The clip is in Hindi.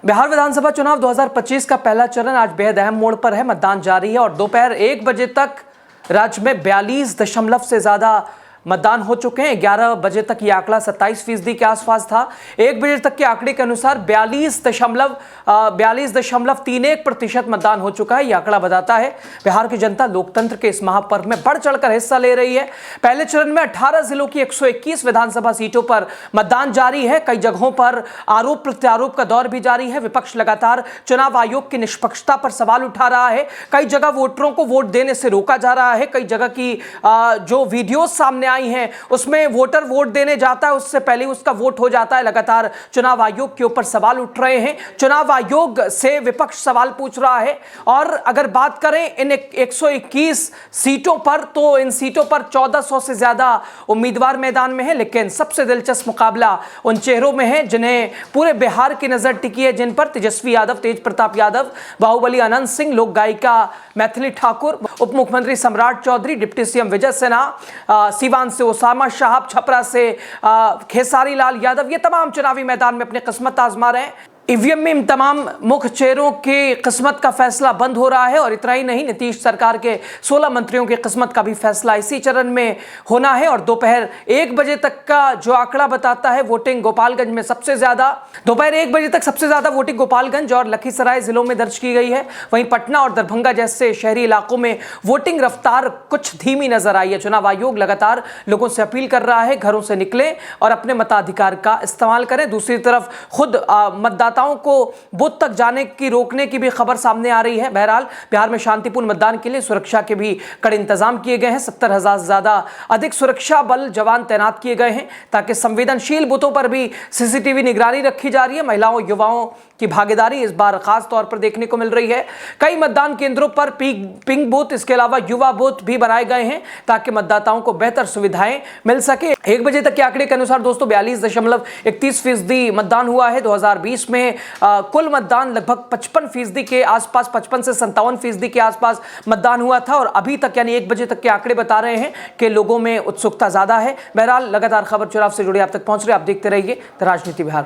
बिहार विधानसभा चुनाव 2025 का पहला चरण आज बेहद अहम मोड़ पर है। मतदान जारी है और दोपहर 1 बजे तक राज्य में 42 से ज्यादा मतदान हो चुके हैं। 11 बजे तक ये आंकड़ा 27% के आसपास था। 1 बजे तक के आंकड़े के अनुसार 42.31% मतदान हो चुका है। यह आंकड़ा बताता है बिहार की जनता लोकतंत्र के इस महापर्व में बढ़ चढ़कर हिस्सा ले रही है। पहले चरण में 18 जिलों की 121 विधानसभा सीटों पर मतदान जारी है। कई जगहों पर आरोप प्रत्यारोप का दौर भी जारी है। विपक्ष लगातार चुनाव आयोग की निष्पक्षता पर सवाल उठा रहा है। कई जगह वोटरों को वोट देने से रोका जा रहा है। कई जगह की जो वीडियो सामने आई हैं उसमें वोटर वोट देने जाता है उससे पहले उसका वोट हो जाता है। लगातार चुनाव आयोग के ऊपर सवाल उठ रहे हैं। चुनाव आयोग से विपक्ष सवाल पूछ रहा है। और अगर बात करें इन 121 सीटों पर तो इन सीटों पर 1400 से ज्यादा उम्मीदवार मैदान में है। लेकिन सबसे दिलचस्प मुकाबला उन चेहरों में है जिन्हें पूरे बिहार की नजर टिकी है, जिन पर तेजस्वी यादव, तेज प्रताप यादव, बाहुबली अनंत सिंह, लोक गायिका मैथिली ठाकुर, उप मुख्यमंत्री सम्राट चौधरी, डिप्टी सीएम विजय सिन्हा, सीवान से ओसामा साहब, छपरा से खेसारी लाल यादव, ये तमाम चुनावी मैदान में अपनी किस्मत आजमा रहे हैं। ईवीएम में इन तमाम मुख्य चेहरों की किस्मत का फैसला बंद हो रहा है। और इतना ही नहीं, नीतीश सरकार के 16 मंत्रियों की किस्मत का भी फैसला इसी चरण में होना है। और दोपहर 1 बजे तक का जो आंकड़ा बताता है वोटिंग गोपालगंज में सबसे ज्यादा, दोपहर 1 बजे तक सबसे ज्यादा वोटिंग गोपालगंज और लखीसराय जिलों में दर्ज की गई है। वहीं पटना और दरभंगा जैसे शहरी इलाकों में वोटिंग रफ्तार कुछ धीमी नजर आई है। चुनाव आयोग लगातार लोगों से अपील कर रहा है घरों से निकलें और अपने मताधिकार का इस्तेमाल करें। दूसरी तरफ खुद मतदाताओं को बूथ तक जाने की रोकने की भी खबर सामने आ रही है। बहरहाल बिहार में शांतिपूर्ण मतदान के लिए सुरक्षा के भी कड़े इंतजाम किए गए हैं। 70,000 से ज्यादा अधिक सुरक्षा बल जवान तैनात किए गए हैं ताकि संवेदनशील बूथों पर भी सीसीटीवी निगरानी रखी जा रही है। महिलाओं युवाओं की भागीदारी इस बार खास तौर पर देखने को मिल रही है। कई मतदान केंद्रों पर पिंक बूथ, इसके अलावा युवा बूथ भी बनाए गए हैं ताकि मतदाताओं को बेहतर सुविधाएं मिल सके। 1 बजे तक के आंकड़े के अनुसार दोस्तों 42.31% मतदान हुआ है। 2020 में कुल मतदान लगभग 55% के आसपास, 55 से 57% के आसपास मतदान हुआ था। और अभी तक यानी 1 बजे तक के आंकड़े बता रहे हैं कि लोगों में उत्सुकता ज्यादा है। बहरहाल लगातार खबर चुनाव से जुड़ी आप तक पहुंच रही है। आप देखते रहिए द राजनीति बिहार।